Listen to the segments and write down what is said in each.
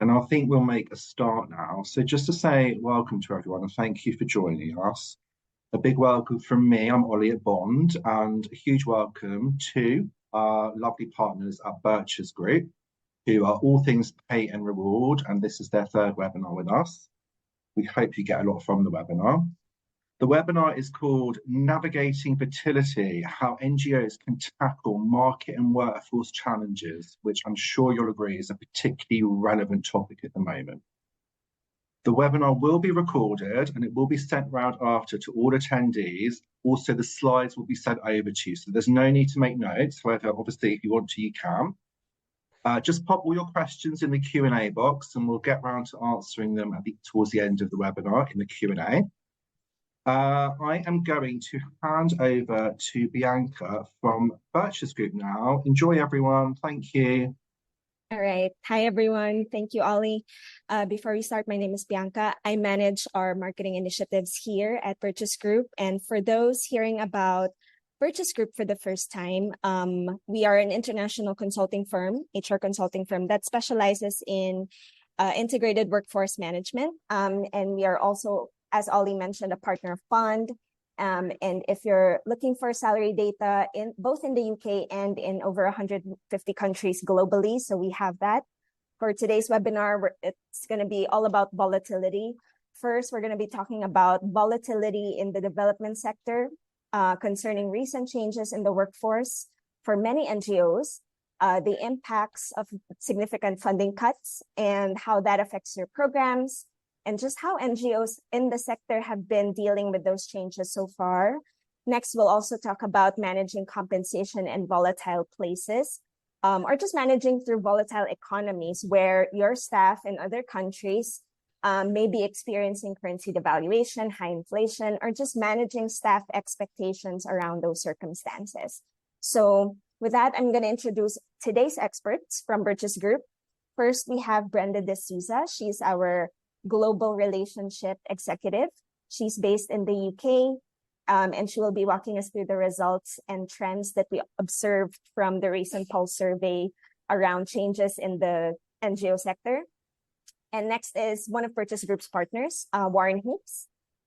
And I think we'll make a start now. So just to say welcome to everyone and thank you for joining us. A big welcome from me. I'm Ollie at Bond, and a huge welcome to our lovely partners at Birches Group, who are all things pay and reward, and this is their third webinar with us. We hope you get a lot from the webinar. The webinar is called Navigating Volatility, How NGOs Can Tackle Market and Workforce Challenges, which I'm sure you'll agree is a particularly relevant topic at the moment. The webinar will be recorded and it will be sent round after to all attendees. Also, the slides will be sent over to you, so there's no need to make notes. However, obviously, if you want to, you can. Just pop all your questions in the Q&A box and we'll get round to answering them towards the end of the webinar in the Q&A. I am going to hand over to Bianca from Birches Group now. Enjoy, everyone. Thank you. All right. Hi, everyone. Thank you, Ollie. Before we start, my name is Bianca. I manage our marketing initiatives here at Birches Group. And for those hearing about Birches Group for the first time, we are an international consulting firm, HR consulting firm that specializes in integrated workforce management. And we are also, as Ollie mentioned, a partner of Bond. And if you're looking for salary data both in the UK and in over 150 countries globally, so we have that. For today's webinar, it's going to be all about volatility. First, we're going to be talking about volatility in the development sector concerning recent changes in the workforce for many NGOs, the impacts of significant funding cuts and how that affects your programs, and just how NGOs in the sector have been dealing with those changes so far. Next, we'll also talk about managing compensation in volatile places, or just managing through volatile economies where your staff in other countries may be experiencing currency devaluation, high inflation, or just managing staff expectations around those circumstances. So with that, I'm going to introduce today's experts from Birches Group. First, we have Brenda D'Souza. She's our Global Relationship Executive. She's based in the UK, and she will be walking us through the results and trends that we observed from the recent pulse survey around changes in the NGO sector. And next is one of Birches Group's partners, Warren Heaps.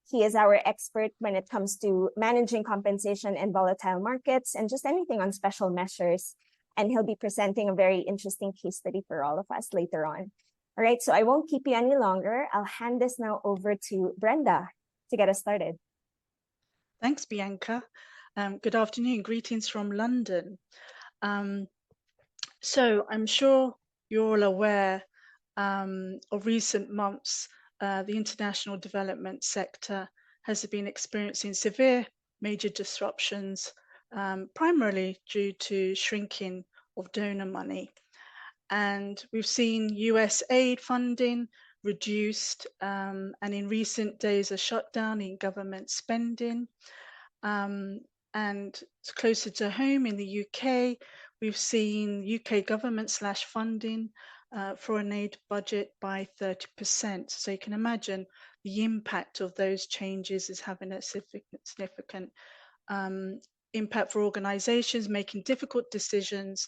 He is our expert when it comes to managing compensation in volatile markets and just anything on special measures. And he'll be presenting a very interesting case study for all of us later on. All right, so I won't keep you any longer. I'll hand this now over to Brenda to get us started. Thanks, Bianca. Good afternoon. Greetings from London. So I'm sure you're all aware of recent months, the international development sector has been experiencing severe major disruptions, primarily due to shrinking of donor money. And we've seen US aid funding reduced, and in recent days, a shutdown in government spending. And closer to home in the UK, we've seen UK government slash funding for an aid budget by 30%. So you can imagine the impact of those changes is having a significant impact for organizations making difficult decisions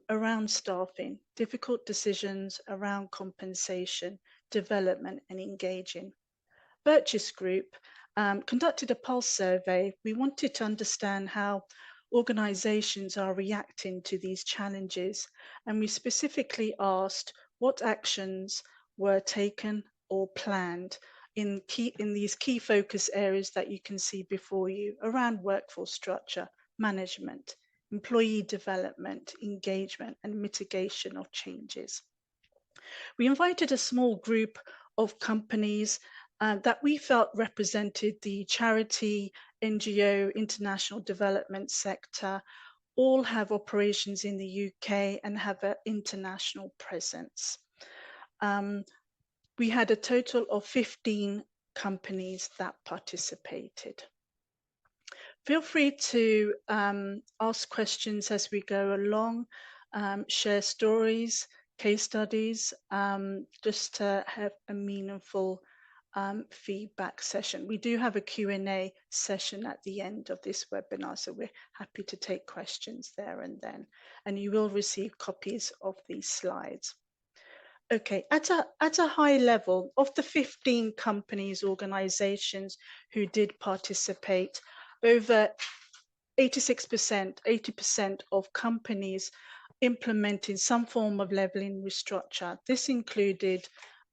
around staffing, difficult decisions around compensation, development, and engaging. Birches Group conducted a pulse survey. We wanted to understand how organizations are reacting to these challenges, and we specifically asked what actions were taken or planned in these key focus areas that you can see before you around workforce structure, management, employee development, engagement, and mitigation of changes. We invited a small group of companies that we felt represented the charity, NGO, international development sector, all have operations in the UK and have an international presence. We had a total of 15 companies that participated. Feel free to ask questions as we go along, share stories, case studies, just to have a meaningful feedback session. We do have a Q&A session at the end of this webinar, so we're happy to take questions there and then. And you will receive copies of these slides. Okay, at a high level, of the 15 companies, organizations who did participate, over 86%, 80% of companies implementing some form of leveling restructure. This included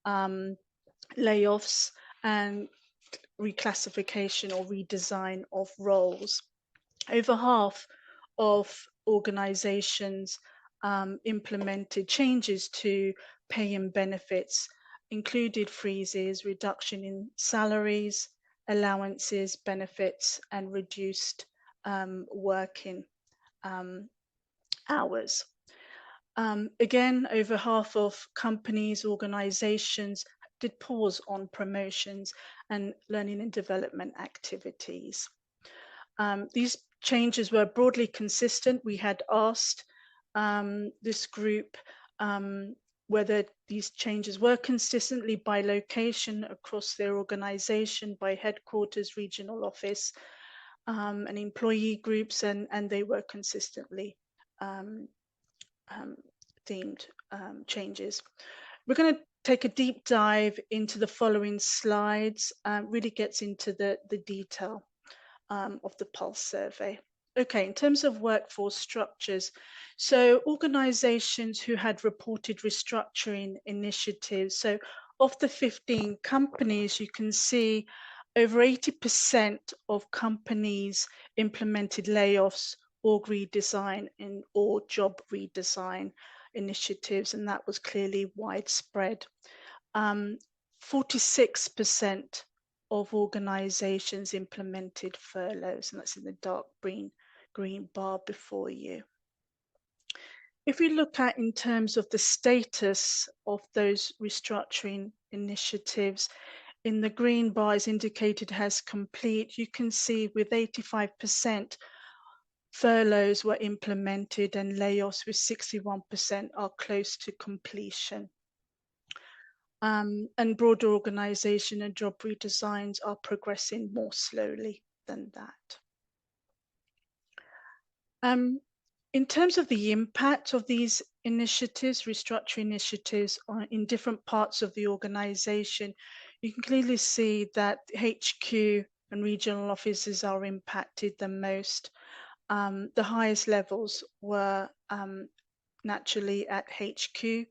layoffs and reclassification or redesign of roles. Over half of organizations implemented changes to pay and benefits, included freezes, reduction in salaries, allowances, benefits, and reduced working hours. Again, over half of companies, organizations did pause on promotions and learning and development activities. These changes were broadly consistent. We had asked this group whether these changes were consistently by location across their organization, by headquarters, regional office, and employee groups, and they were consistently themed changes. We're going to take a deep dive into the following slides, really gets into the detail of the Pulse survey. Okay, in terms of workforce structures, so organizations who had reported restructuring initiatives, so of the 15 companies, you can see over 80% of companies implemented layoffs, org redesign, or job redesign initiatives, and that was clearly widespread. 46% of organizations implemented furloughs, and that's in the dark green bar before you. If we look at in terms of the status of those restructuring initiatives, in the green bar is indicated as complete. You can see with 85% furloughs were implemented and layoffs with 61% are close to completion. And broader organization and job redesigns are progressing more slowly than that. In terms of the impact of these initiatives, restructuring initiatives in different parts of the organization, you can clearly see that HQ and regional offices are impacted the most. The highest levels were naturally at HQ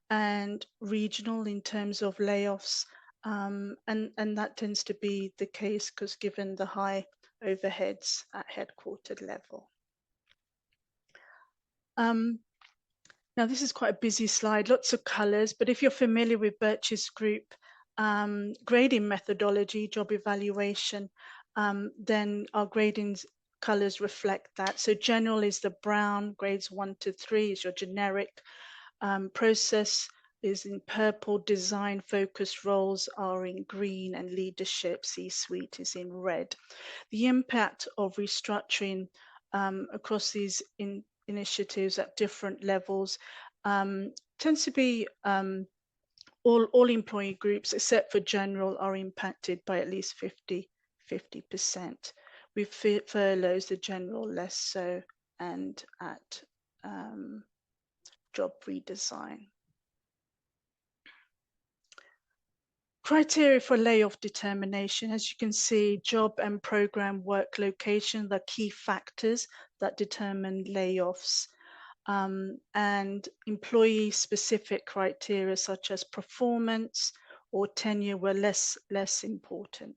and regional in terms of layoffs, and that tends to be the case because given the high overheads at headquartered level. Now this is quite a busy slide, lots of colors, but if you're familiar with Birch's group grading methodology, job evaluation, then our grading colors reflect that. So general is the brown, grades 1 to 3 is your generic. Process is in purple, design focused roles are in green, and leadership, C-suite, is in red. The impact of restructuring across these initiatives at different levels tends to be all employee groups except for general are impacted by at least 50%. With furloughs, the general less so, and at job redesign. Criteria for layoff determination. As you can see, job and program work location, the key factors that determine layoffs, and employee-specific criteria such as performance or tenure were less important.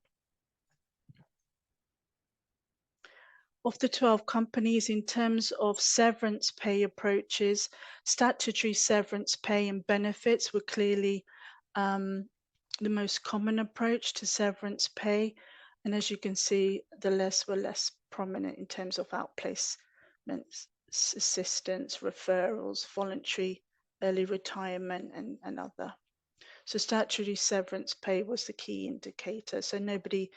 Of the 12 companies, in terms of severance pay approaches, statutory severance pay and benefits were clearly the most common approach to severance pay. And as you can see, the were less prominent in terms of outplacement assistance, referrals, voluntary early retirement, and other. So statutory severance pay was the key indicator. So nobody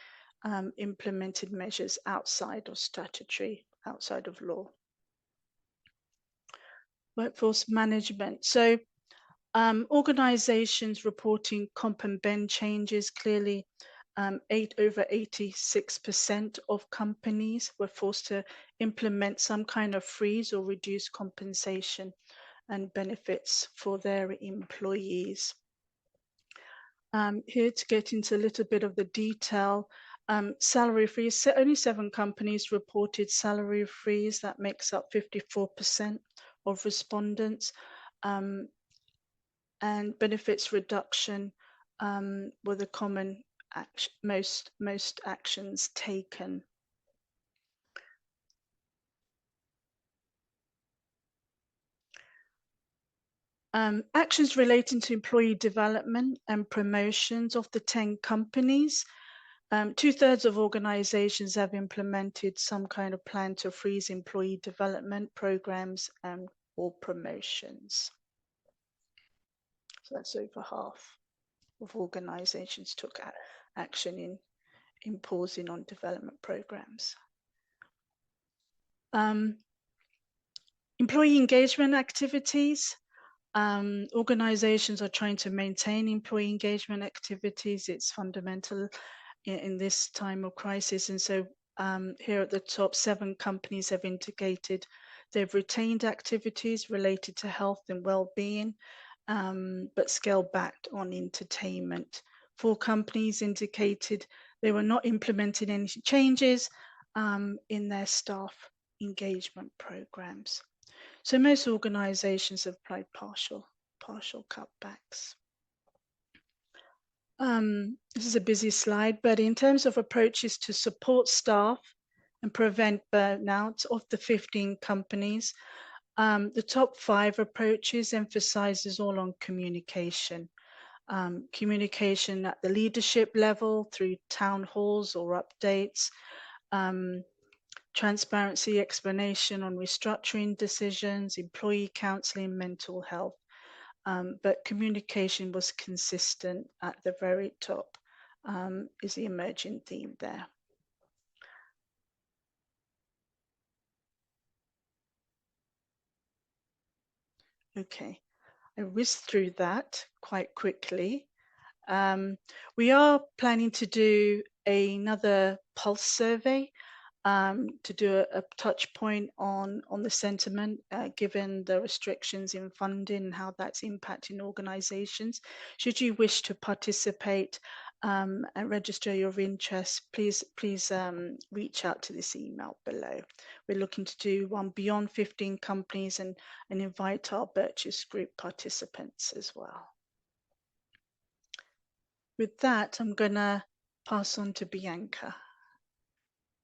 implemented measures outside of statutory, outside of law. Workforce management. So organizations reporting comp and ben changes, clearly over 86% of companies were forced to implement some kind of freeze or reduce compensation and benefits for their employees. Here to get into a little bit of the detail, salary freeze, only 7 companies reported salary freeze. That makes up 54% of respondents. And benefits reduction were the common most actions taken. Actions relating to employee development and promotions of the 10 companies. 2/3 of organizations have implemented some kind of plan to freeze employee development programs or promotions. So that's over half of organizations took action in pausing on development programs. Employee engagement activities. Organizations are trying to maintain employee engagement activities. It's fundamental in this time of crisis. And so here at the top, 7 companies have indicated they've retained activities related to health and well-being, but scaled back on entertainment. 4 companies indicated they were not implementing any changes in their staff engagement programs. So most organizations have applied partial cutbacks. This is a busy slide, but in terms of approaches to support staff and prevent burnout of the 15 companies, the top 5 approaches emphasizes all on communication. Communication at the leadership level through town halls or updates, transparency, explanation on restructuring decisions, employee counseling, mental health. But communication was consistent at the very top, is the emerging theme there. Okay, I whizzed through that quite quickly. We are planning to do another pulse survey to do a touch point on the sentiment, given the restrictions in funding and how that's impacting organizations. Should you wish to participate and register your interest, please reach out to this email below. We're looking to do one beyond 15 companies and invite our Birches Group participants as well. With that, I'm gonna pass on to Bianca.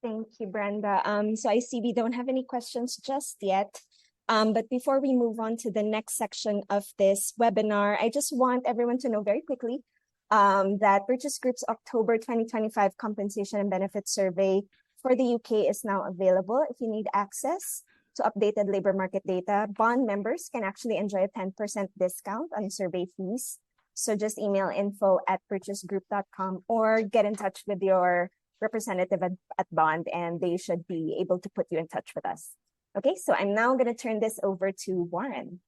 Thank you, Brenda. So I see we don't have any questions just yet. But before we move on to the next section of this webinar, I just want everyone to know very quickly that Birches Group's October 2025 Compensation and Benefits Survey for the UK is now available. If you need access to updated labor market data, bond members can actually enjoy a 10% discount on survey fees. So just email info@birchesgroup.com or get in touch with your representative at Bond, and they should be able to put you in touch with us. Okay, so I'm now going to turn this over to Warren.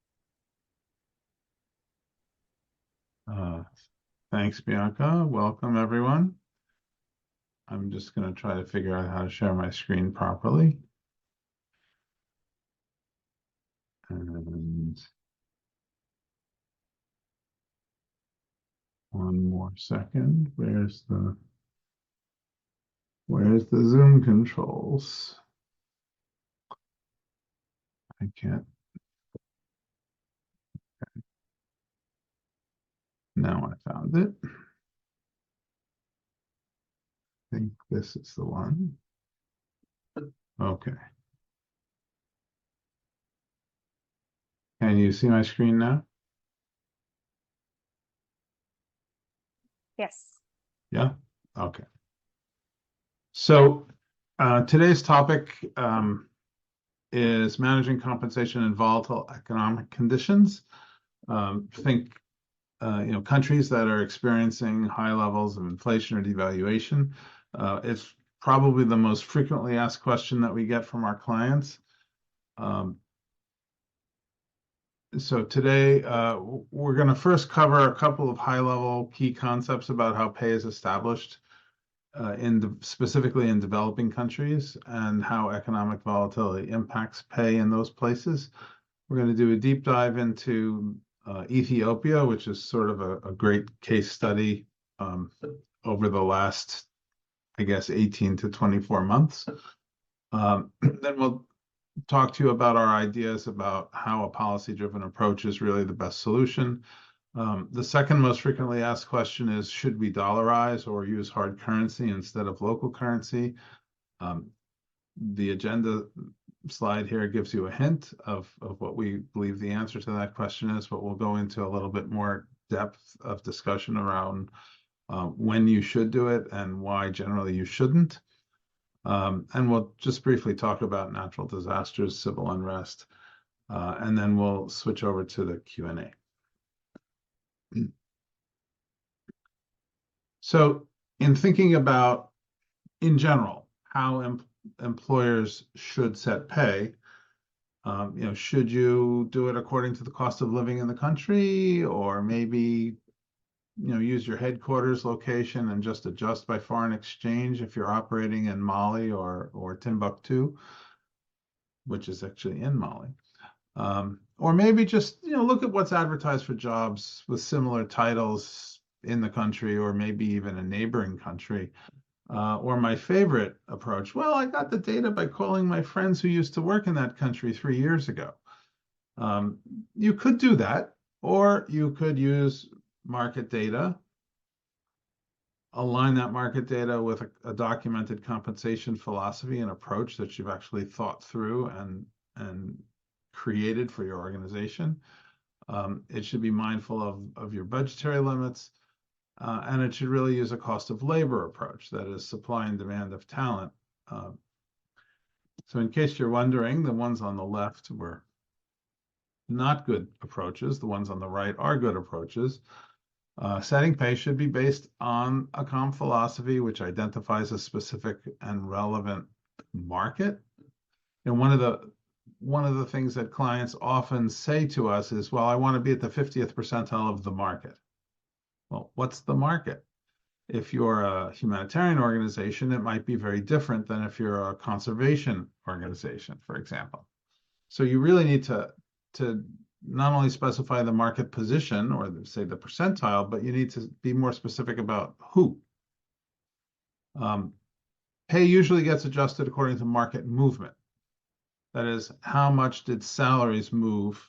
Thanks, Bianca. Welcome, everyone. I'm just going to try to figure out how to share my screen properly. And one more second. Where's the Zoom controls? I can't. Okay. Now I found it. I think this is the one. Okay. Can you see my screen now? Yes. Yeah? Okay. So today's topic is managing compensation in volatile economic conditions. Think countries that are experiencing high levels of inflation or devaluation. It's probably the most frequently asked question that we get from our clients. So today, we're going to first cover a couple of high-level key concepts about how pay is established specifically in developing countries and how economic volatility impacts pay in those places. We're going to do a deep dive into Ethiopia, which is sort of a great case study over the last, I guess, 18 to 24 months. Then we'll talk to you about our ideas about how a policy-driven approach is really the best solution. The second most frequently asked question is, should we dollarize or use hard currency instead of local currency? The agenda slide here gives you a hint of what we believe the answer to that question is, but we'll go into a little bit more depth of discussion around when you should do it and why generally you shouldn't. And we'll just briefly talk about natural disasters, civil unrest, and then we'll switch over to the Q&A. So in thinking about, in general, how employers should set pay, should you do it according to the cost of living in the country, or maybe use your headquarters location and just adjust by foreign exchange if you're operating in Mali or Timbuktu, which is actually in Mali. Or maybe just look at what's advertised for jobs with similar titles in the country, or maybe even a neighboring country. Or my favorite approach, well, I got the data by calling my friends who used to work in that country 3 years ago. You could do that, or you could use market data, align that market data with a documented compensation philosophy and approach that you've actually thought through and created for your organization. It should be mindful of your budgetary limits, and it should really use a cost of labor approach, that is supply and demand of talent. So in case you're wondering, the ones on the left were not good approaches. The ones on the right are good approaches. Setting pay should be based on a comp philosophy which identifies a specific and relevant market. And one of the things that clients often say to us is, well, I want to be at the 50th percentile of the market. Well, what's the market? If you're a humanitarian organization, it might be very different than if you're a conservation organization, for example. So you really need to not only specify the market position, or say the percentile, but you need to be more specific about who. Pay usually gets adjusted according to market movement. That is, how much did salaries move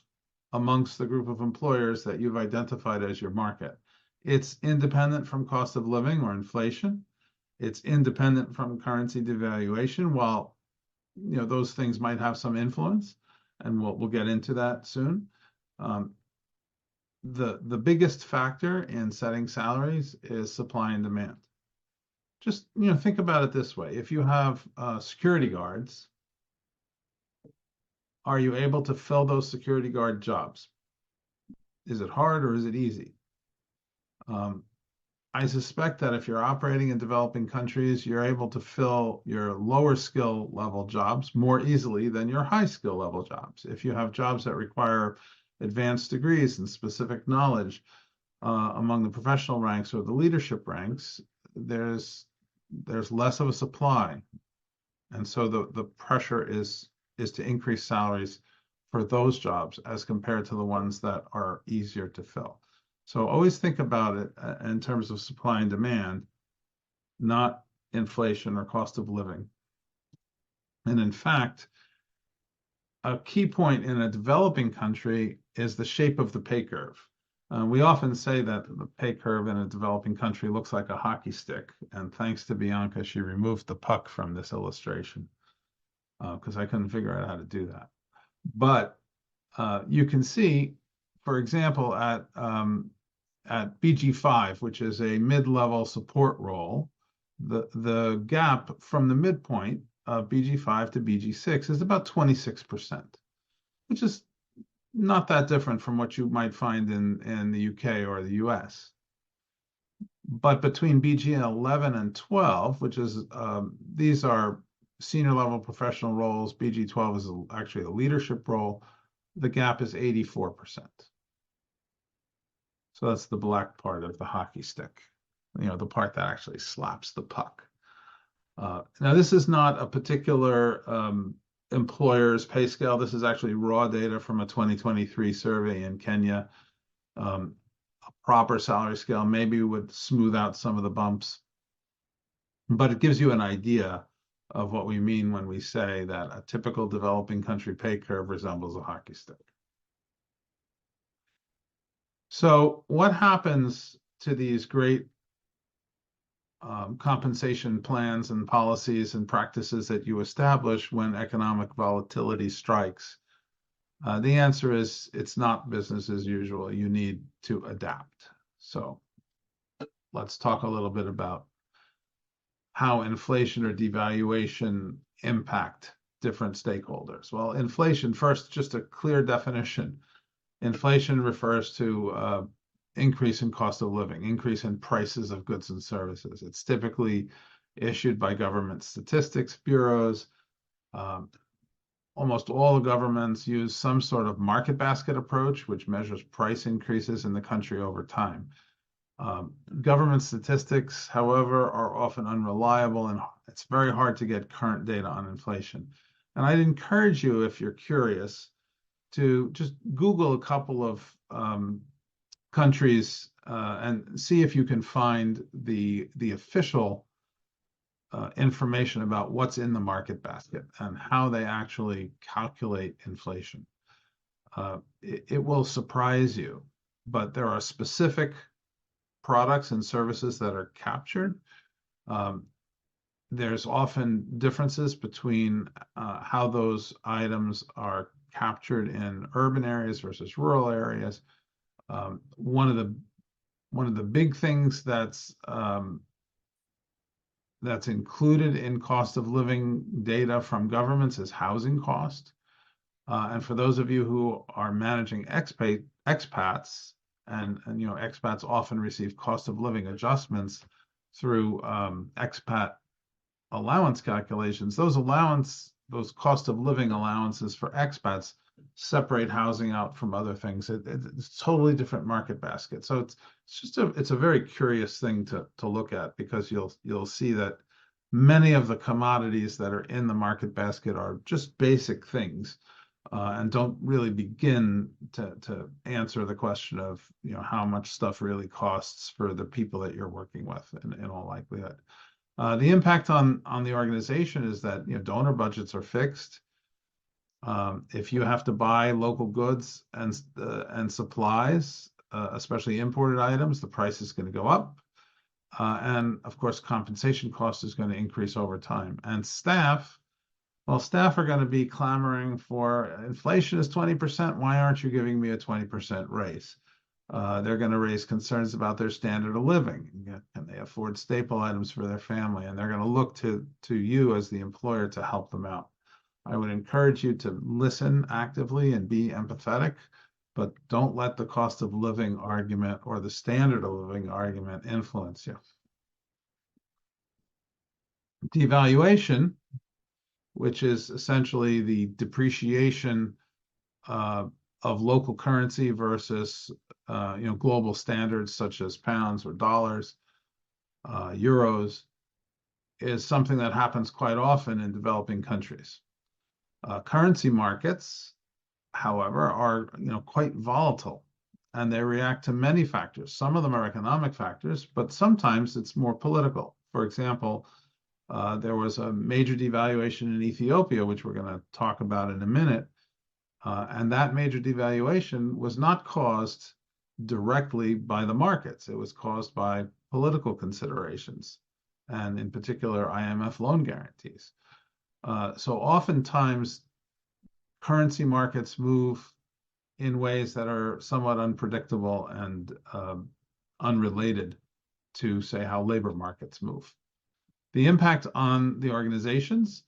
amongst the group of employers that you've identified as your market? It's independent from cost of living or inflation. It's independent from currency devaluation, while those things might have some influence, and we'll get into that soon. The biggest factor in setting salaries is supply and demand. Just think about it this way: if you have security guards, are you able to fill those security guard jobs? Is it hard or is it easy? I suspect that if you're operating in developing countries, you're able to fill your lower skill level jobs more easily than your high skill level jobs. If you have jobs that require advanced degrees and specific knowledge among the professional ranks or the leadership ranks, there's less of a supply. And so the pressure is to increase salaries for those jobs as compared to the ones that are easier to fill. So always think about it in terms of supply and demand, not inflation or cost of living. And in fact, a key point in a developing country is the shape of the pay curve. We often say that the pay curve in a developing country looks like a hockey stick. And thanks to Bianca, she removed the puck from this illustration because I couldn't figure out how to do that. But you can see, for example, at BG5, which is a mid-level support role, the gap from the midpoint of BG5 to BG6 is about 26%, which is not that different from what you might find in the UK or the US. But between BG 11 and 12, which is, these are senior level professional roles, BG 12 is actually a leadership role, the gap is 84%. So that's the black part of the hockey stick, the part that actually slaps the puck. Now, this is not a particular employers' pay scale. This is actually raw data from a 2023 survey in Kenya. A proper salary scale maybe would smooth out some of the bumps, but it gives you an idea of what we mean when we say that a typical developing country pay curve resembles a hockey stick. So what happens to these great compensation plans and policies and practices that you establish when economic volatility strikes? The answer is it's not business as usual. You need to adapt. So let's talk a little bit about how inflation or devaluation impact different stakeholders. Well, inflation, first, just a clear definition. Inflation refers to increase in cost of living, increase in prices of goods and services. It's typically issued by government statistics bureaus. Almost all governments use some sort of market basket approach, which measures price increases in the country over time. Government statistics, however, are often unreliable, and it's very hard to get current data on inflation. And I'd encourage you, if you're curious, to just Google a couple of countries and see if you can find the official information about what's in the market basket and how they actually calculate inflation. It will surprise you, but there are specific products and services that are captured. There's often differences between how those items are captured in urban areas versus rural areas. One of the big things that's included in cost of living data from governments is housing cost. And for those of you who are managing expats, and expats often receive cost of living adjustments through expat allowance calculations. Those cost of living allowances for expats separate housing out from other things. It's a totally different market basket. So it's a very curious thing to look at, because you'll see that many of the commodities that are in the market basket are just basic things and don't really begin to answer the question of how much stuff really costs for the people that you're working with in all likelihood. The impact on the organization is that donor budgets are fixed. If you have to buy local goods and supplies, especially imported items, the price is going to go up. And of course, compensation cost is going to increase over time. And staff are going to be clamoring for, inflation is 20%. Why aren't you giving me a 20% raise? They're going to raise concerns about their standard of living. Can they afford staple items for their family? And they're going to look to you as the employer to help them out. I would encourage you to listen actively and be empathetic, but don't let the cost of living argument or the standard of living argument influence you. Devaluation, which is essentially the depreciation of local currency versus global standards such as pounds or dollars, euros, is something that happens quite often in developing countries. Currency markets, however, are quite volatile, and they react to many factors. Some of them are economic factors, but sometimes it's more political. For example, there was a major devaluation in Ethiopia, which we're going to talk about in a minute, and that major devaluation was not caused directly by the markets. It was caused by political considerations, and in particular, IMF loan guarantees. So oftentimes, currency markets move in ways that are somewhat unpredictable and unrelated to, say, how labor markets move. The impact on the organizations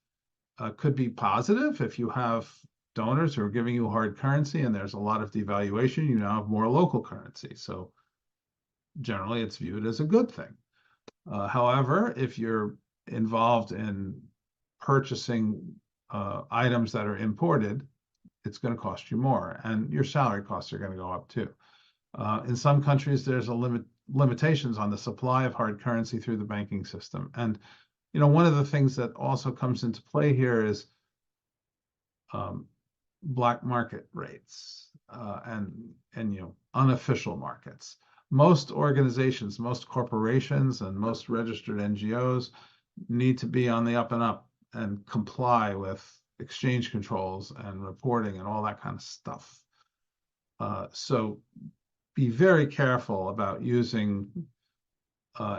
could be positive. If you have donors who are giving you hard currency and there's a lot of devaluation, you now have more local currency. So generally, it's viewed as a good thing. However, if you're involved in purchasing items that are imported, it's going to cost you more, and your salary costs are going to go up too. In some countries, there's limitations on the supply of hard currency through the banking system. And one of the things that also comes into play here is black market rates and unofficial markets. Most organizations, most corporations, and most registered NGOs need to be on the up and up and comply with exchange controls and reporting and all that kind of stuff. So be very careful about using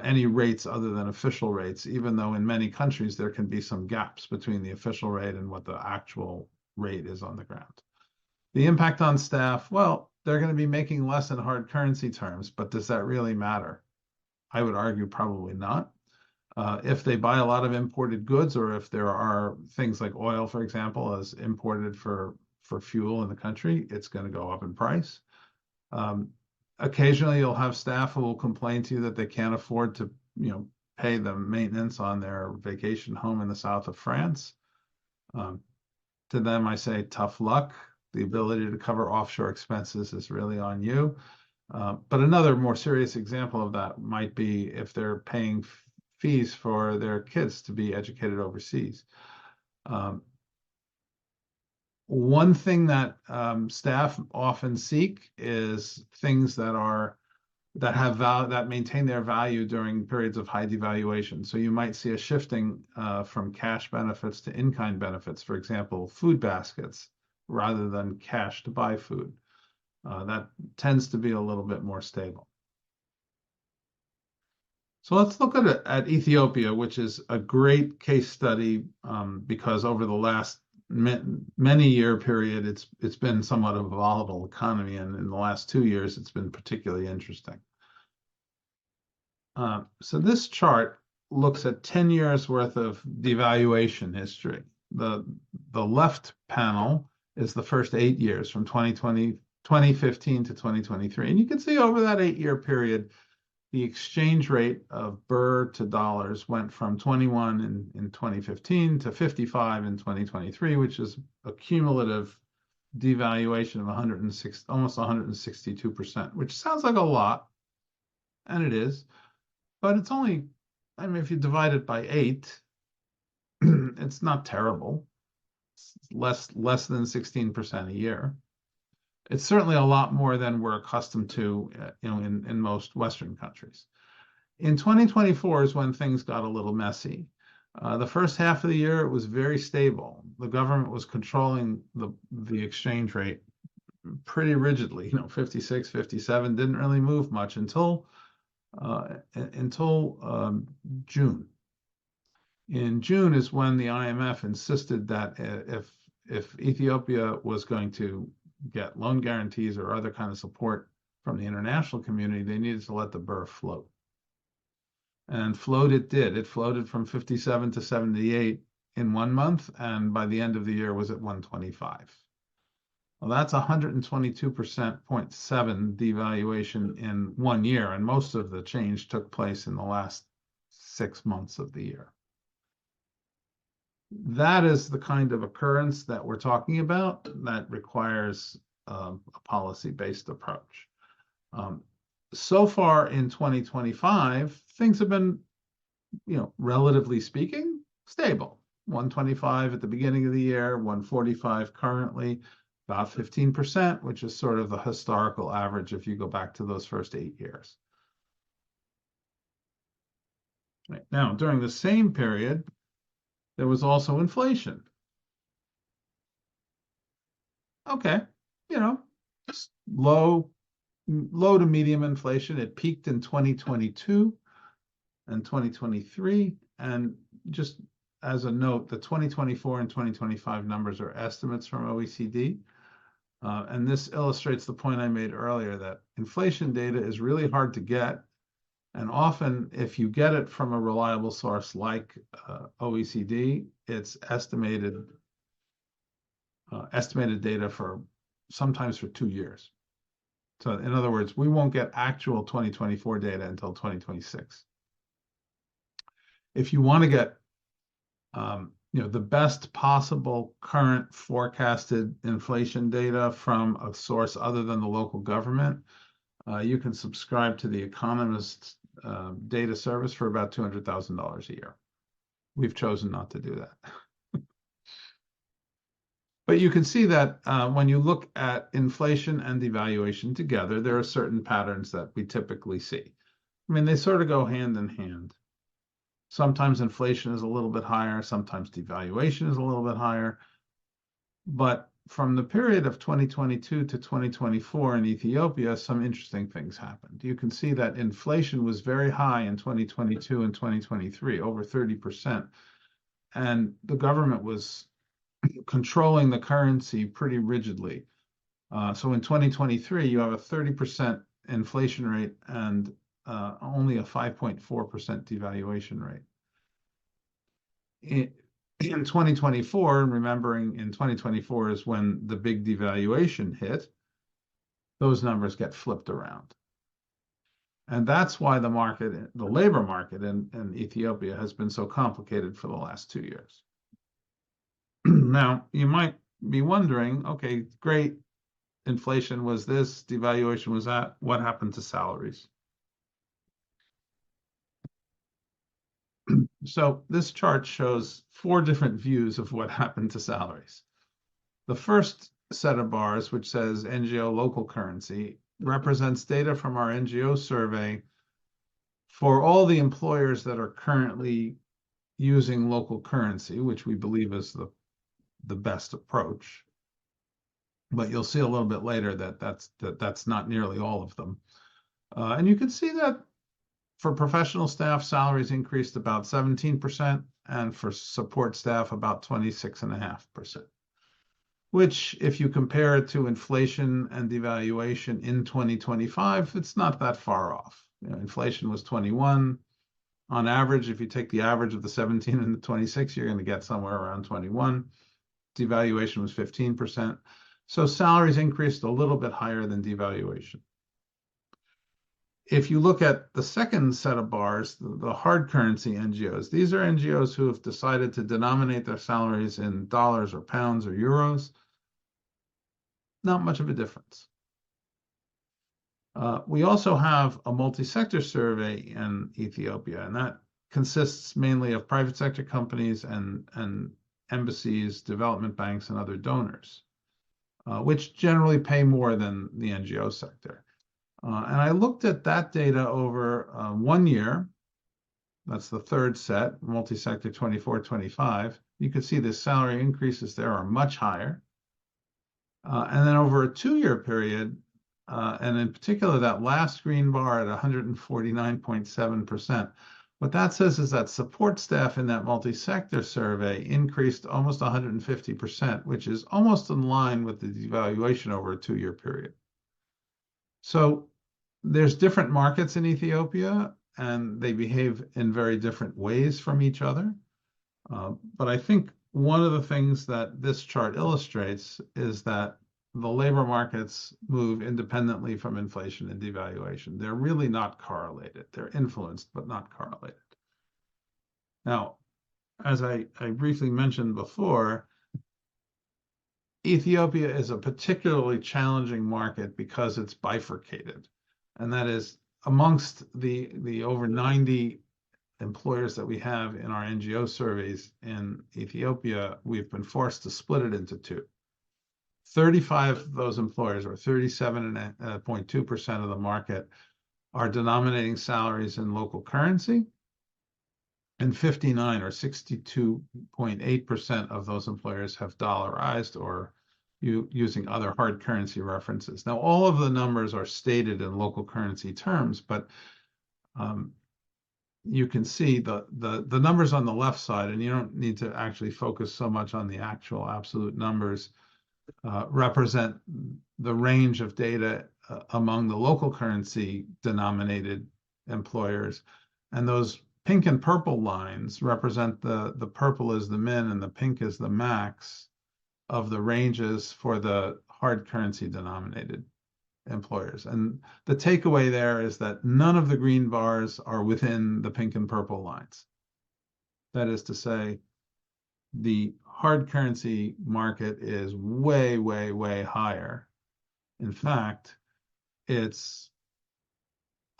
any rates other than official rates, even though in many countries there can be some gaps between the official rate and what the actual rate is on the ground. The impact on staff, well, they're going to be making less in hard currency terms, but does that really matter? I would argue probably not. If they buy a lot of imported goods, or if there are things like oil, for example, as imported for fuel in the country, it's going to go up in price. Occasionally, you'll have staff who will complain to you that they can't afford to, pay the maintenance on their vacation home in the south of France. To them, I say, tough luck. The ability to cover offshore expenses is really on you. But another more serious example of that might be if they're paying fees for their kids to be educated overseas. One thing that staff often seek is things that maintain their value during periods of high devaluation. So you might see a shifting from cash benefits to in-kind benefits. For example, food baskets rather than cash to buy food. That tends to be a little bit more stable. So let's look at Ethiopia, which is a great case study because over the last many year period, it's been somewhat of a volatile economy, and in the last 2 years, it's been particularly interesting. So this chart looks at 10 years worth of devaluation history. The left panel is the first 8 years from 2015 to 2023. And you can see over that 8-year period, the exchange rate of birr to dollars went from 21 in 2015 to 55 in 2023, which is a cumulative devaluation of almost 162%, which sounds like a lot, and it is, but it's only, if you divide it by 8, it's not terrible. It's less than 16% a year. It's certainly a lot more than we're accustomed to, in most Western countries. In 2024 is when things got a little messy. The first half of the year, it was very stable. The government was controlling the exchange rate pretty rigidly. 56, 57 didn't really move much until June. In June is when the IMF insisted that if Ethiopia was going to get loan guarantees or other kind of support from the international community, they needed to let the birr float. And float it did. It floated from 57 to 78 in 1 month, and by the end of the year was at 125. Well, that's 122.7% devaluation in 1 year, and most of the change took place in the last 6 months of the year. That is the kind of occurrence that we're talking about that requires a policy-based approach. So far in 2025, things have been, relatively speaking, stable. 125 at the beginning of the year, 145 currently, about 15%, which is sort of the historical average if you go back to those first 8 years. Right. Now, during the same period, there was also inflation. Okay, just low to medium inflation. It peaked in 2022 and 2023. And just as a note, the 2024 and 2025 numbers are estimates from OECD. And this illustrates the point I made earlier that inflation data is really hard to get. And often, if you get it from a reliable source like OECD, it's estimated data sometimes for 2 years. So in other words, we won't get actual 2024 data until 2026. If you want to get the best possible current forecasted inflation data from a source other than the local government, you can subscribe to the Economist's data service for about $200,000 a year. We've chosen not to do that. But you can see that when you look at inflation and devaluation together, there are certain patterns that we typically see. I mean, they sort of go hand in hand. Sometimes inflation is a little bit higher, sometimes devaluation is a little bit higher. But from the period of 2022 to 2024 in Ethiopia, some interesting things happened. You can see that inflation was very high in 2022 and 2023, over 30%. And the government was controlling the currency pretty rigidly. So in 2023, you have a 30% inflation rate and only a 5.4% devaluation rate. In 2024, and remembering in 2024 is when the big devaluation hit, those numbers get flipped around. And that's why the labor market in Ethiopia has been so complicated for the last 2 years. Now, you might be wondering, okay, great, inflation was this, devaluation was that, what happened to salaries? So this chart shows 4 different views of what happened to salaries. The first set of bars, which says NGO local currency, represents data from our NGO survey for all the employers that are currently using local currency, which we believe is the best approach. But you'll see a little bit later that that's not nearly all of them. And you can see that for professional staff, salaries increased about 17%, and for support staff, about 26.5%, which, if you compare it to inflation and devaluation in 2025, it's not that far off. Inflation was 21. On average, if you take the average of the 17 and the 26, you're going to get somewhere around 21. Devaluation was 15%. So salaries increased a little bit higher than devaluation. If you look at the second set of bars, the hard currency NGOs, these are NGOs who have decided to denominate their salaries in dollars or pounds or euros. Not much of a difference. We also have a multi-sector survey in Ethiopia, and that consists mainly of private sector companies and embassies, development banks, and other donors, which generally pay more than the NGO sector. And I looked at that data over 1 year. That's the third set, multi-sector 24-25. You can see the salary increases there are much higher. And then over a 2-year period, and in particular that last green bar at 149.7%, what that says is that support staff in that multi-sector survey increased almost 150%, which is almost in line with the devaluation over a 2-year period. So there's different markets in Ethiopia, and they behave in very different ways from each other. But I think one of the things that this chart illustrates is that the labor markets move independently from inflation and devaluation. They're really not correlated. They're influenced, but not correlated. Now, as I briefly mentioned before, Ethiopia is a particularly challenging market because it's bifurcated. And that is, amongst the over 90 employers that we have in our NGO surveys in Ethiopia, we've been forced to split it into 2. 35 of those employers, or 37.2% of the market, are denominating salaries in local currency, and 59 or 62.8% of those employers have dollarized or using other hard currency references. Now, all of the numbers are stated in local currency terms, but you can see the numbers on the left side, and you don't need to actually focus so much on the actual absolute numbers, represent the range of data among the local currency denominated employers. And those pink and purple lines represent the purple is the min and the pink is the max of the ranges for the hard currency denominated employers. And the takeaway there is that none of the green bars are within the pink and purple lines. That is to say, the hard currency market is way, way, way higher. In fact, it's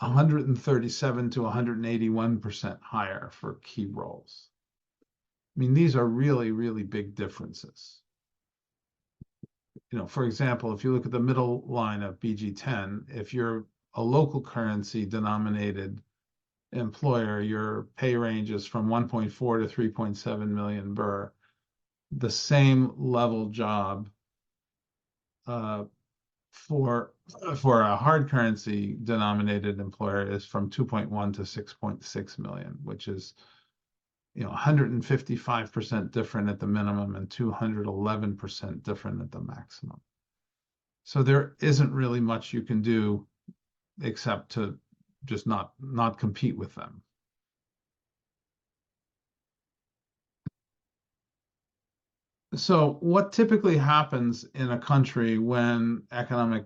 137 to 181% higher for key roles. I mean, these are really, really big differences. For example, if you look at the middle line of BG10, if you're a local currency denominated employer, your pay range is from 1.4 to 3.7 million birr. The same level job for a hard currency denominated employer is from 2.1 to 6.6 million, which is 155% different at the minimum and 211% different at the maximum. So there isn't really much you can do except to just not compete with them. So what typically happens in a country when economic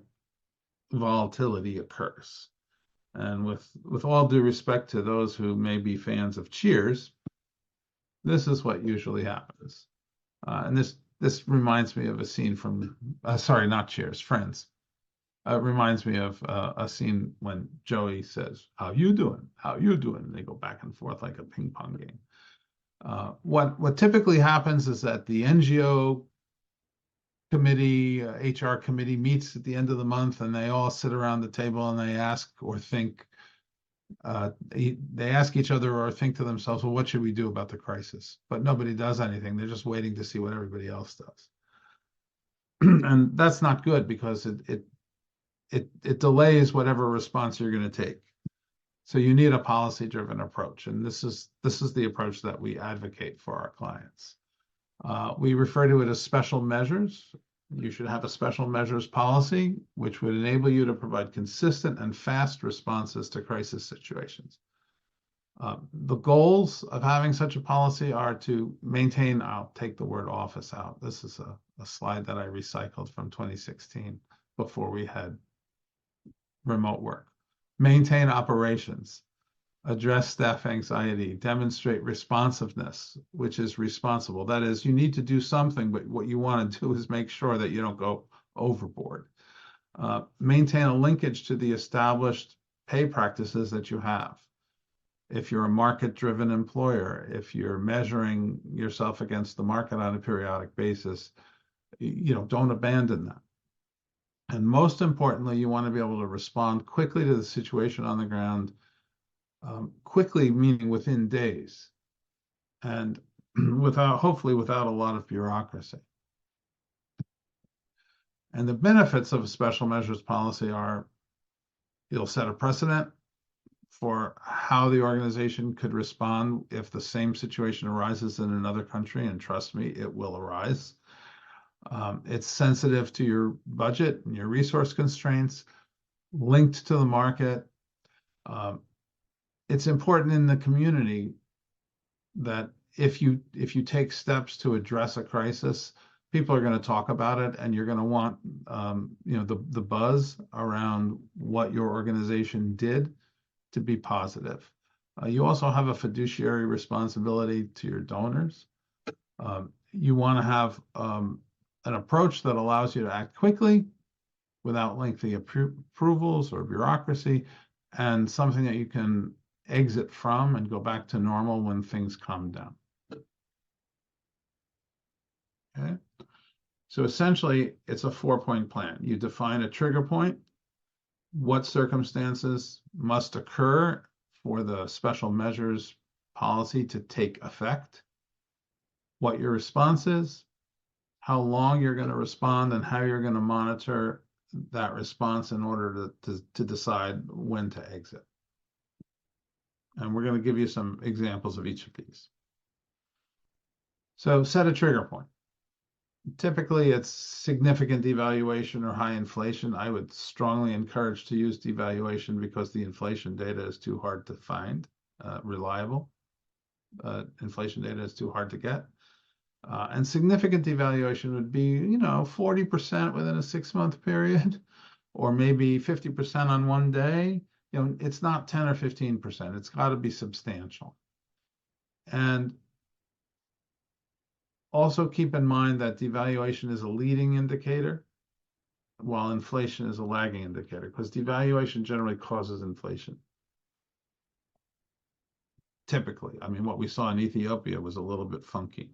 volatility occurs? And with all due respect to those who may be fans of Cheers, this is what usually happens. And this reminds me of a scene from, sorry, not Cheers, Friends. It reminds me of a scene when Joey says, "How you doing? How you doing?" And they go back and forth like a ping pong game. What typically happens is that the NGO committee, HR committee meets at the end of the month, and they all sit around the table and they ask or think, they ask each other or think to themselves, well, what should we do about the crisis? But nobody does anything. They're just waiting to see what everybody else does. And that's not good because it delays whatever response you're going to take. So you need a policy-driven approach, and this is the approach that we advocate for our clients. We refer to it as special measures. You should have a special measures policy, which would enable you to provide consistent and fast responses to crisis situations. The goals of having such a policy are to maintain, I'll take the word office out. This is a slide that I recycled from 2016 before we had remote work. Maintain operations, address staff anxiety, demonstrate responsiveness, which is responsible. That is, you need to do something, but what you want to do is make sure that you don't go overboard. Maintain a linkage to the established pay practices that you have. If you're a market-driven employer, if you're measuring yourself against the market on a periodic basis, don't abandon that. And most importantly, you want to be able to respond quickly to the situation on the ground, quickly meaning within days, and hopefully without a lot of bureaucracy. And the benefits of a special measures policy are you'll set a precedent for how the organization could respond if the same situation arises in another country, and trust me, it will arise. It's sensitive to your budget and your resource constraints, linked to the market. It's important in the community that if you take steps to address a crisis, people are going to talk about it, and you're going to want the buzz around what your organization did to be positive. You also have a fiduciary responsibility to your donors. You want to have an approach that allows you to act quickly without lengthy approvals or bureaucracy, and something that you can exit from and go back to normal when things calm down. Okay. So essentially, it's a 4-point plan. You define a trigger point, what circumstances must occur for the special measures policy to take effect, what your response is, how long you're going to respond, and how you're going to monitor that response in order to decide when to exit. And we're going to give you some examples of each of these. So set a trigger point. Typically, it's significant devaluation or high inflation. I would strongly encourage to use devaluation because the inflation data is too hard to find, reliable. Inflation data is too hard to get. And significant devaluation would be, 40% within a 6-month period, or maybe 50% on one day. It's not 10 or 15%. It's got to be substantial. And also keep in mind that devaluation is a leading indicator, while inflation is a lagging indicator, because devaluation generally causes inflation. Typically, what we saw in Ethiopia was a little bit funky.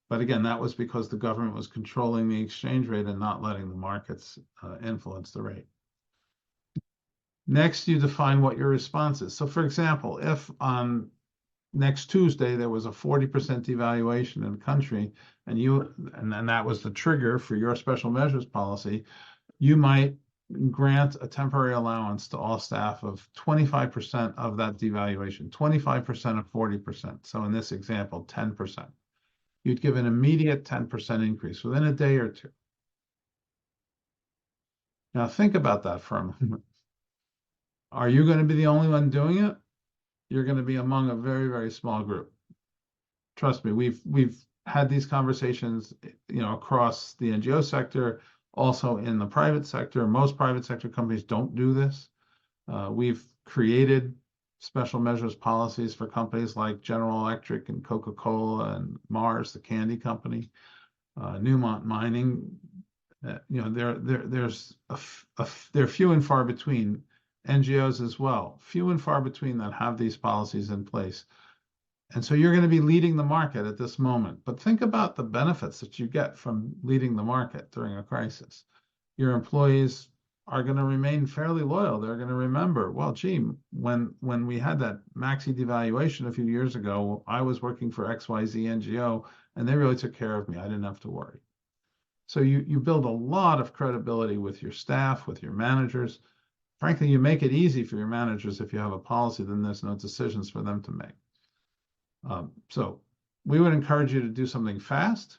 But again, that was because the government was controlling the exchange rate and not letting the markets influence the rate. Next, you define what your response is. So for example, if on next Tuesday there was a 40% devaluation in the country, and then that was the trigger for your special measures policy, you might grant a temporary allowance to all staff of 25% of that devaluation, 25% of 40%. So in this example, 10%. You'd give an immediate 10% increase within a day or two. Now think about that for a moment. Are you going to be the only one doing it? You're going to be among a very, very small group. Trust me, we've had these conversations, across the NGO sector, also in the private sector. Most private sector companies don't do this. We've created special measures policies for companies like General Electric and Coca-Cola and Mars, the candy company, Newmont Mining. They're few and far between. NGOs as well, few and far between that have these policies in place. And so you're going to be leading the market at this moment. But think about the benefits that you get from leading the market during a crisis. Your employees are going to remain fairly loyal. They're going to remember, well, gee, when we had that maxi devaluation a few years ago, I was working for XYZ NGO, and they really took care of me. I didn't have to worry. So you build a lot of credibility with your staff, with your managers. Frankly, you make it easy for your managers. If you have a policy, then there's no decisions for them to make. So we would encourage you to do something fast,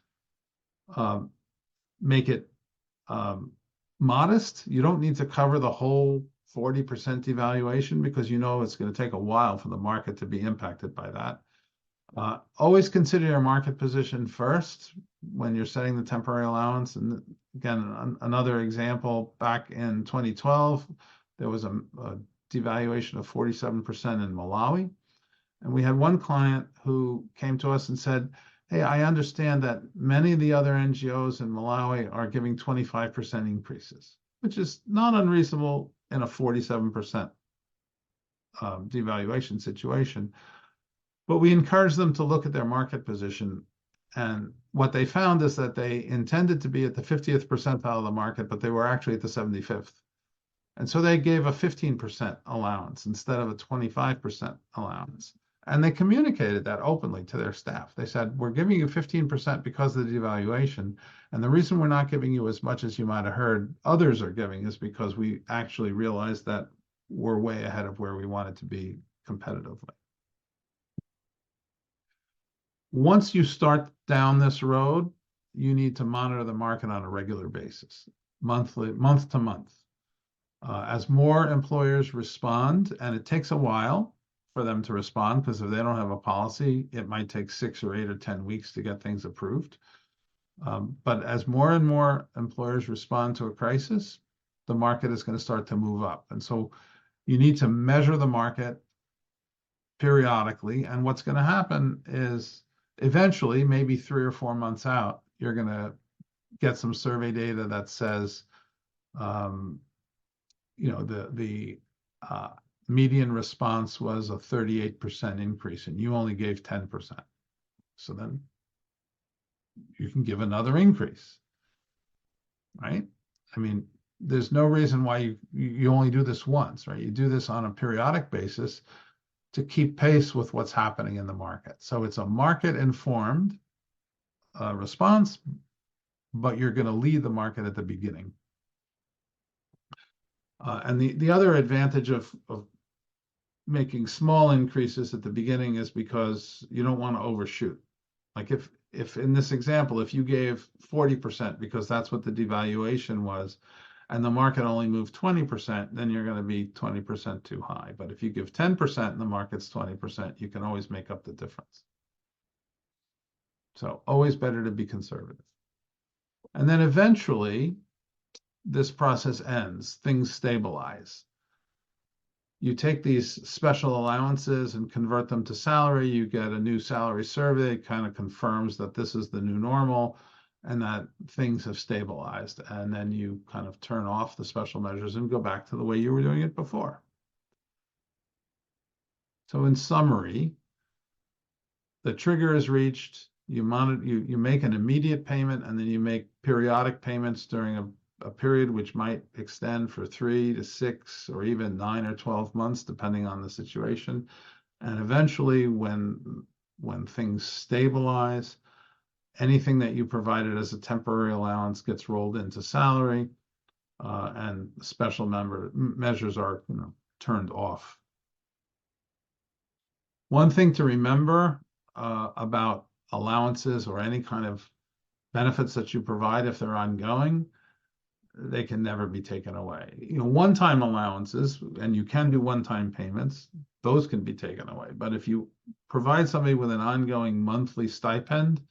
make it modest. You don't need to cover the whole 40% devaluation because it's going to take a while for the market to be impacted by that. Always consider your market position first when you're setting the temporary allowance. And again, another example, back in 2012, there was a devaluation of 47% in Malawi. And we had one client who came to us and said, hey, I understand that many of the other NGOs in Malawi are giving 25% increases, which is not unreasonable in a 47% devaluation situation. But we encouraged them to look at their market position. And what they found is that they intended to be at the 50th percentile of the market, but they were actually at the 75th. And so they gave a 15% allowance instead of a 25% allowance. And they communicated that openly to their staff. They said, we're giving you 15% because of the devaluation. And the reason we're not giving you as much as you might have heard others are giving is because we actually realized that we're way ahead of where we wanted to be competitively. Once you start down this road, you need to monitor the market on a regular basis, month to month. As more employers respond, and it takes a while for them to respond because if they don't have a policy, it might take 6 or 8 or 10 weeks to get things approved. But as more and more employers respond to a crisis, the market is going to start to move up. And so you need to measure the market periodically. And what's going to happen is eventually, maybe 3 or 4 months out, you're going to get some survey data that says, the median response was a 38% increase and you only gave 10%. So then you can give another increase, right? I mean, there's no reason why you only do this once, right? You do this on a periodic basis to keep pace with what's happening in the market. So it's a market-informed response, but you're going to lead the market at the beginning. And the other advantage of making small increases at the beginning is because you don't want to overshoot. Like if in this example, if you gave 40% because that's what the devaluation was, and the market only moved 20%, then you're going to be 20% too high. But if you give 10% and the market's 20%, you can always make up the difference. So always better to be conservative. And then eventually, this process ends, things stabilize. You take these special allowances and convert them to salary, you get a new salary survey, it kind of confirms that this is the new normal and that things have stabilized. And then you kind of turn off the special measures and go back to the way you were doing it before. So in summary, the trigger is reached, You make an immediate payment, and then you make periodic payments during a period which might extend for 3 to 6 or even 9 or 12 months, depending on the situation. And eventually, when things stabilize, anything that you provided as a temporary allowance gets rolled into salary, and special measures are, turned off. One thing to remember about allowances or any kind of benefits that you provide, if they're ongoing, they can never be taken away. One-time allowances, and you can do one-time payments, those can be taken away. But if you provide somebody with an ongoing monthly stipend,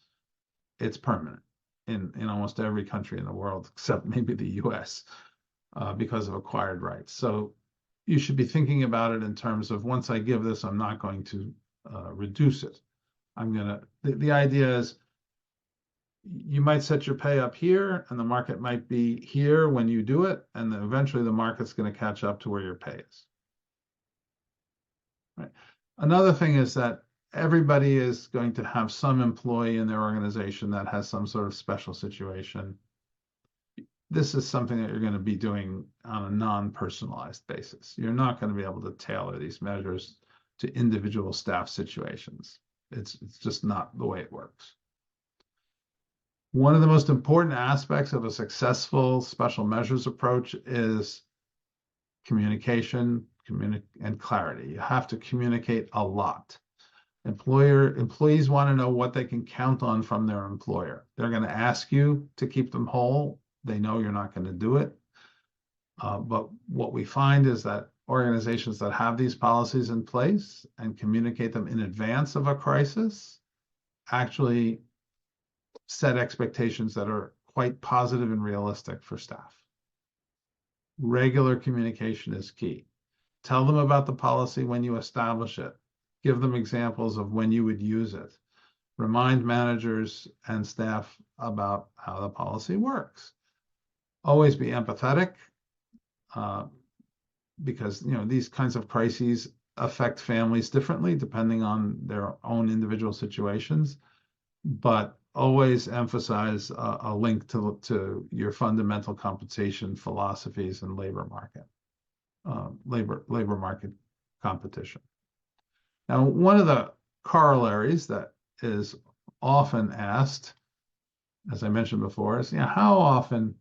it's permanent in almost every country in the world, except maybe the US, because of acquired rights. So you should be thinking about it in terms of, once I give this, I'm not going to reduce it. The idea is, you might set your pay up here, and the market might be here when you do it, and then eventually the market's going to catch up to where your pay is. Right. Another thing is that everybody is going to have some employee in their organization that has some sort of special situation. This is something that you're going to be doing on a non-personalized basis. You're not going to be able to tailor these measures to individual staff situations. It's just not the way it works. One of the most important aspects of a successful special measures approach is communication, and clarity. You have to communicate a lot. Employees want to know what they can count on from their employer. They're going to ask you to keep them whole. They know you're not going to do it. But what we find is that organizations that have these policies in place and communicate them in advance of a crisis actually set expectations that are quite positive and realistic for staff. Regular communication is key. Tell them about the policy when you establish it. Give them examples of when you would use it. Remind managers and staff about how the policy works. Always be empathetic, because these kinds of crises affect families differently depending on their own individual situations. But always emphasize a link to your fundamental compensation philosophies and labor market competition. Now, one of the corollaries that is often asked, as I mentioned before, is how often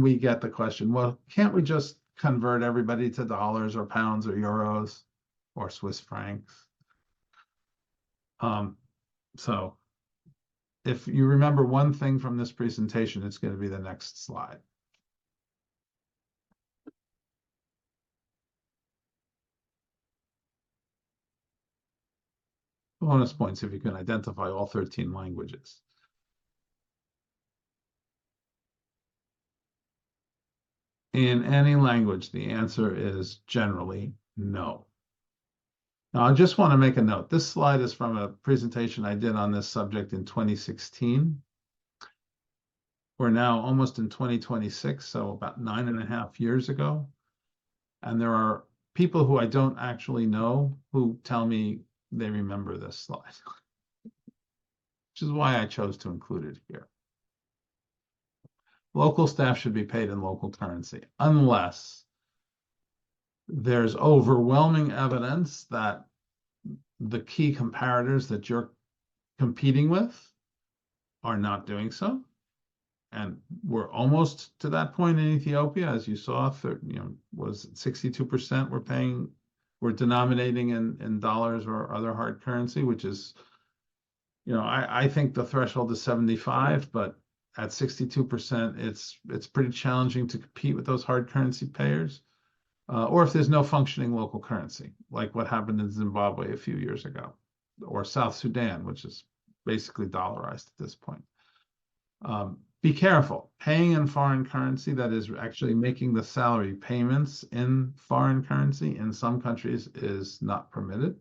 we get the question, well, can't we just convert everybody to dollars or pounds or euros or Swiss francs? So if you remember one thing from this presentation, it's going to be the next slide. Bonus points if you can identify all 13 languages. In any language, the answer is generally no. Now, I just want to make a note. This slide is from a presentation I did on this subject in 2016. We're now almost in 2026, so about 9.5 years ago. And there are people who I don't actually know who tell me they remember this slide, which is why I chose to include it here. Local staff should be paid in local currency, unless there's overwhelming evidence that the key comparators that you're competing with are not doing so. And we're almost to that point in Ethiopia, as you saw, was 62% we're denominating in dollars or other hard currency, which is, I think the threshold is 75, but at 62%, it's pretty challenging to compete with those hard currency payers. Or if there's no functioning local currency, like what happened in Zimbabwe a few years ago, or South Sudan, which is basically dollarized at this point. Be careful. Paying in foreign currency, that is actually making the salary payments in foreign currency, in some countries is not permitted.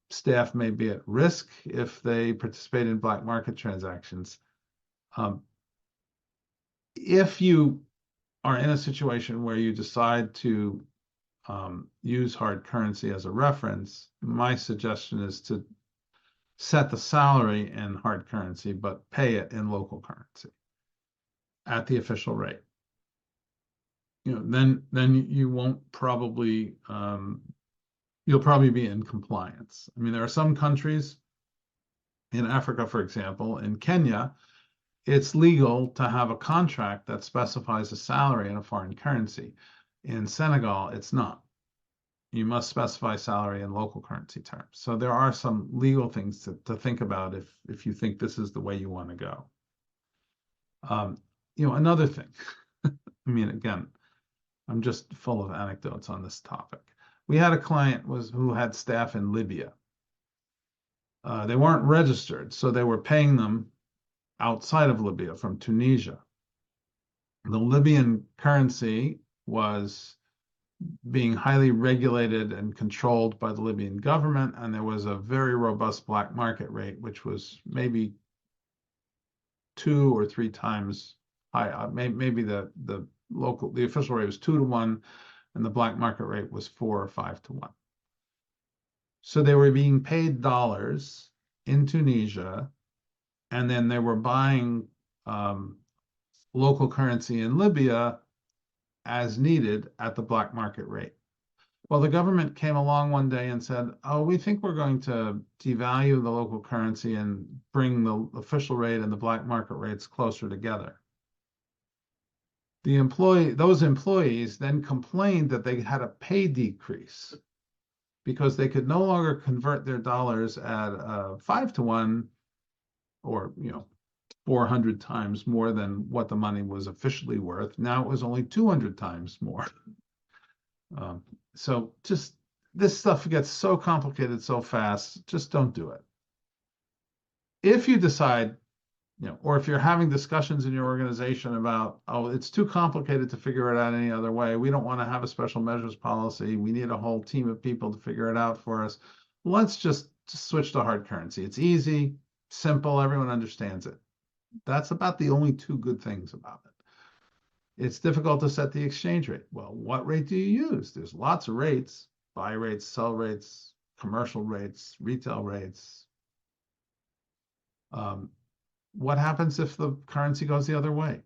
Staff may be at risk if they participate in black market transactions. If you are in a situation where you decide to use hard currency as a reference, my suggestion is to set the salary in hard currency, but pay it in local currency at the official rate. Then you won't probably you'll probably be in compliance. I mean, there are some countries in Africa, for example, in Kenya, it's legal to have a contract that specifies a salary in a foreign currency. In Senegal, it's not. You must specify salary in local currency terms. So there are some legal things to think about if you think this is the way you want to go. Another thing, I mean, again, I'm just full of anecdotes on this topic. We had a client who had staff in Libya. They weren't registered, so they were paying them outside of Libya from Tunisia. The Libyan currency was being highly regulated and controlled by the Libyan government, and there was a very robust black market rate, which was maybe 2 or 3 times high. Maybe the official rate was 2 to 1, and the black market rate was 4 or 5 to 1. So they were being paid dollars in Tunisia, and then they were buying local currency in Libya as needed at the black market rate. Well, the government came along one day and said, oh, we think we're going to devalue the local currency and bring the official rate and the black market rates closer together. Those employees then complained that they had a pay decrease because they could no longer convert their dollars at 5 to 1 or 400 times more than what the money was officially worth. Now it was only 200 times more. So just this stuff gets so complicated so fast, just don't do it. If you decide, or if you're having discussions in your organization about, oh, it's too complicated to figure it out any other way, we don't want to have a special measures policy, we need a whole team of people to figure it out for us, let's just switch to hard currency. It's easy, simple, everyone understands it. That's about the only 2 good things about it. It's difficult to set the exchange rate. Well, what rate do you use? There's lots of rates: buy rates, sell rates, commercial rates, retail rates. What happens if the currency goes the other way?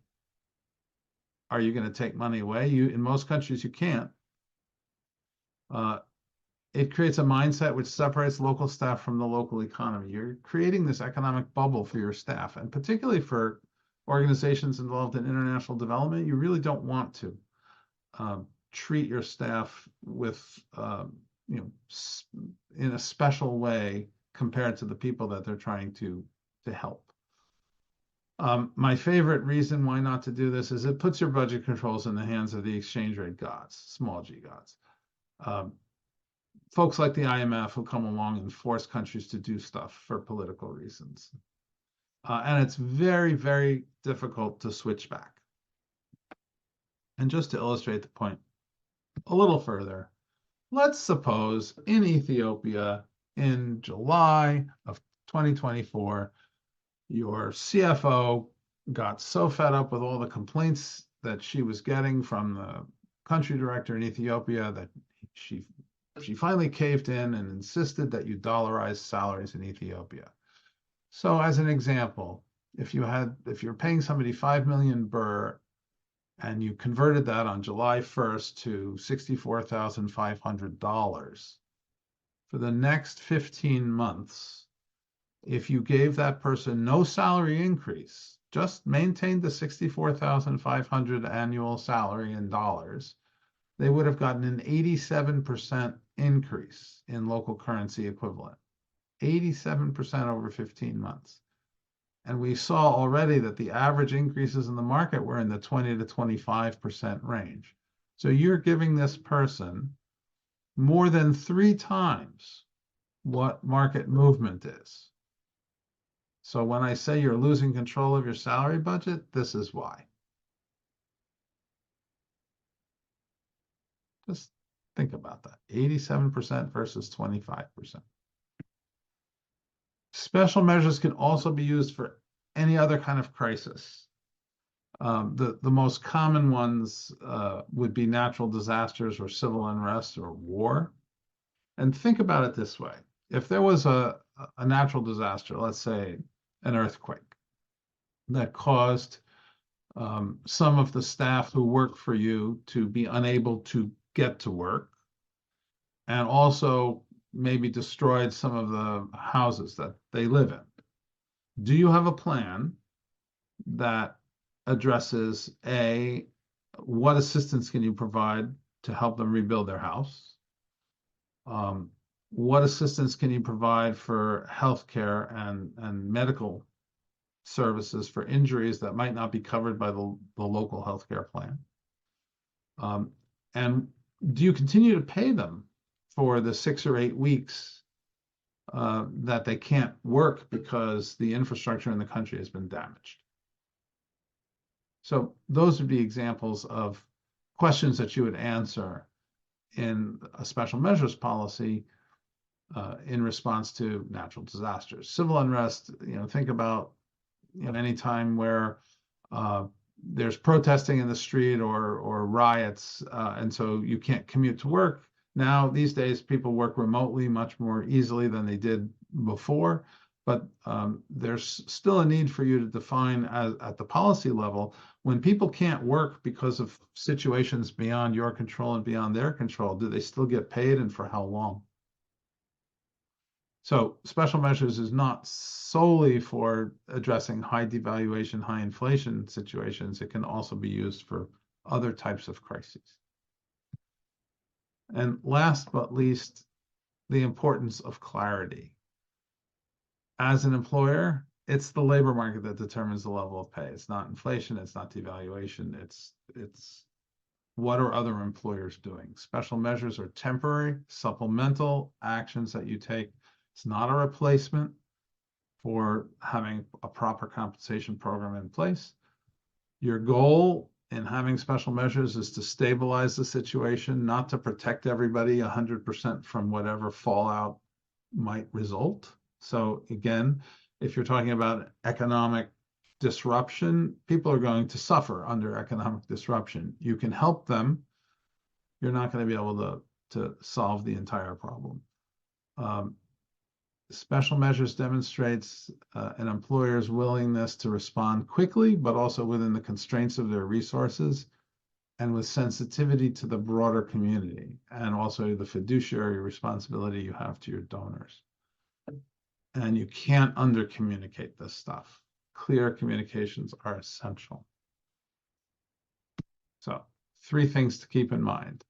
Are you going to take money away? In most countries, you can't. It creates a mindset which separates local staff from the local economy. You're creating this economic bubble for your staff, and particularly for organizations involved in international development, you really don't want to treat your staff with, in a special way compared to the people that they're trying to help. My favorite reason why not to do this is it puts your budget controls in the hands of the exchange rate gods, small g gods. Folks like the IMF who come along and force countries to do stuff for political reasons. And it's very, very difficult to switch back. And just to illustrate the point a little further, let's suppose in Ethiopia in July of 2024, your CFO got so fed up with all the complaints that she was getting from the country director in Ethiopia that she finally caved in and insisted that you dollarize salaries in Ethiopia. So as an example, if you're paying somebody 5 million birr and you converted that on July 1st to $64,500, for the next 15 months, if you gave that person no salary increase, just maintained the $64,500 annual salary in dollars, they would have gotten an 87% increase in local currency equivalent. 87% over 15 months. And we saw already that the average increases in the market were in the 20 to 25% range. So you're giving this person more than 3 times what market movement is. So when I say you're losing control of your salary budget, this is why. Just think about that. 87% versus 25%. Special measures can also be used for any other kind of crisis. The most common ones would be natural disasters or civil unrest or war. And think about it this way. If there was a natural disaster, let's say an earthquake, that caused some of the staff who work for you to be unable to get to work, and also maybe destroyed some of the houses that they live in. Do you have a plan that addresses A, what assistance can you provide to help them rebuild their house? What assistance can you provide for healthcare and medical services for injuries that might not be covered by the local healthcare plan? And do you continue to pay them for the 6 or 8 weeks that they can't work because the infrastructure in the country has been damaged? So those would be examples of questions that you would answer in a special measures policy in response to natural disasters. Civil unrest, think about any time where there's protesting in the street or riots, and so you can't commute to work. Now, these days, people work remotely much more easily than they did before, but there's still a need for you to define at the policy level, when people can't work because of situations beyond your control and beyond their control, do they still get paid and for how long? So special measures is not solely for addressing high devaluation, high inflation situations. It can also be used for other types of crises. And last but least, the importance of clarity. As an employer, it's the labor market that determines the level of pay. It's not inflation, it's not devaluation, it's what are other employers doing? Special measures are temporary, supplemental actions that you take. It's not a replacement for having a proper compensation program in place. Your goal in having special measures is to stabilize the situation, not to protect everybody 100% from whatever fallout might result. So again, if you're talking about economic disruption, people are going to suffer under economic disruption. You can help them. You're not going to be able to solve the entire problem. Special measures demonstrates an employer's willingness to respond quickly, but also within the constraints of their resources and with sensitivity to the broader community, and also the fiduciary responsibility you have to your donors. And you can't under-communicate this stuff. Clear communications are essential. So 3 things to keep in mind.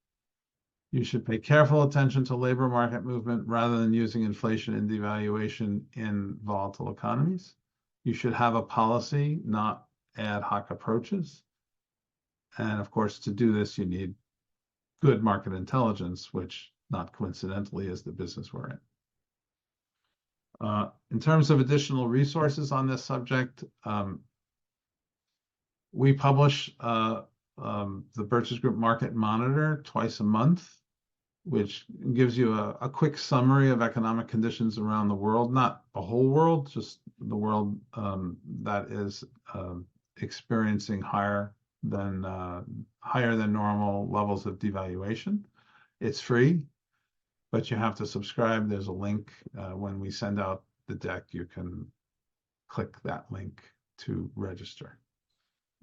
You should pay careful attention to labor market movement rather than using inflation and devaluation in volatile economies. You should have a policy, not ad hoc approaches. And of course, to do this, you need good market intelligence, which not coincidentally is the business we're in. In terms of additional resources on this subject, we publish the Purchase Group Market Monitor twice a month, which gives you a quick summary of economic conditions around the world, not the whole world, just the world that is experiencing higher than normal levels of devaluation. It's free, but you have to subscribe. There's a link when we send out the deck. You can click that link to register.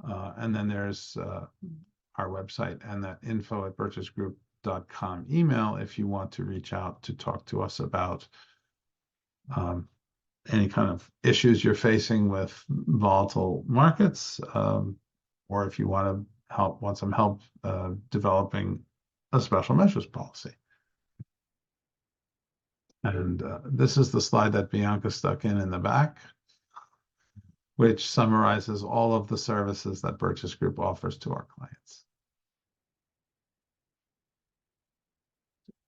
And then there's our website and that info@purchasegroup.com email if you want to reach out to talk to us about any kind of issues you're facing with volatile markets, or if you want some help developing a special measures policy. And this is the slide that Bianca stuck in the back, which summarizes all of the services that Purchase Group offers to our clients.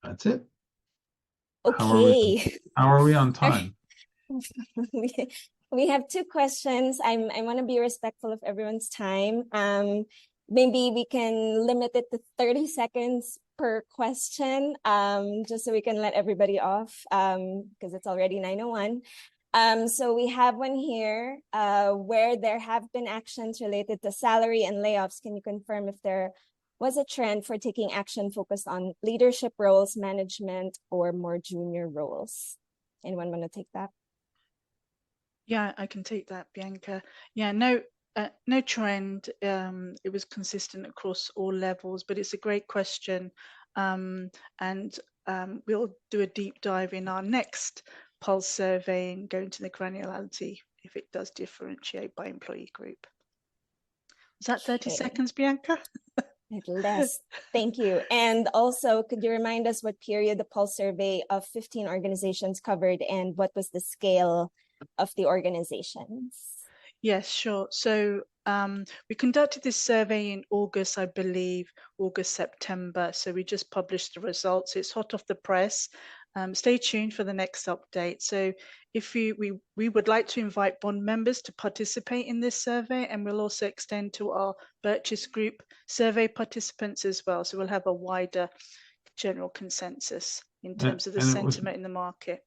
That's it. Okay. How are we on time? We have 2 questions. I want to be respectful of everyone's time. Maybe we can limit it to 30 seconds per question, just so we can let everybody off, because it's already 9:01. So we have one here where there have been actions related to salary and layoffs. Can you confirm if there was a trend for taking action focused on leadership roles, management, or more junior roles? Anyone want to take that? Yeah, I can take that, Bianca. Yeah, no trend. It was consistent across all levels, but it's a great question. And we'll do a deep dive in our next pulse survey and go into the granularity if it does differentiate by employee group. Is that 30 seconds, Bianca? At less. Thank you. And also, could you remind us what period the pulse survey of 15 organizations covered and what was the scale of the organizations? Yes, sure. So we conducted this survey in August, I believe, August, September. So we just published the results. It's hot off the press. Stay tuned for the next update. So if we would like to invite bond members to participate in this survey, and we'll also extend to our purchase group survey participants as well. So we'll have a wider general consensus in terms of the sentiment in the market.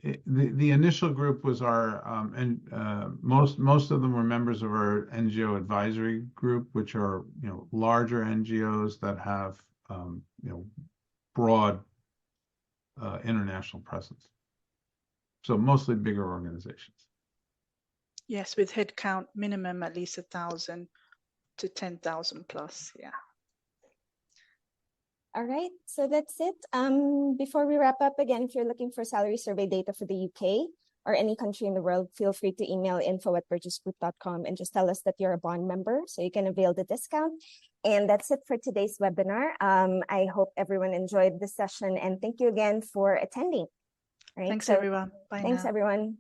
The initial group was our most of them were members of our NGO advisory group, which are larger NGOs that have broad international presence. So mostly bigger organizations. Yes, with headcount minimum at least 1,000 to 10,000 plus. Yeah. All right, so that's it. Before we wrap up, again, if you're looking for salary survey data for the UK or any country in the world, feel free to email info@purchasegroup.com and just tell us that you're a bond member so you can avail the discount. And that's it for today's webinar. I hope everyone enjoyed the session and thank you again for attending. All right, thanks, everyone. Bye thanks, now. everyone.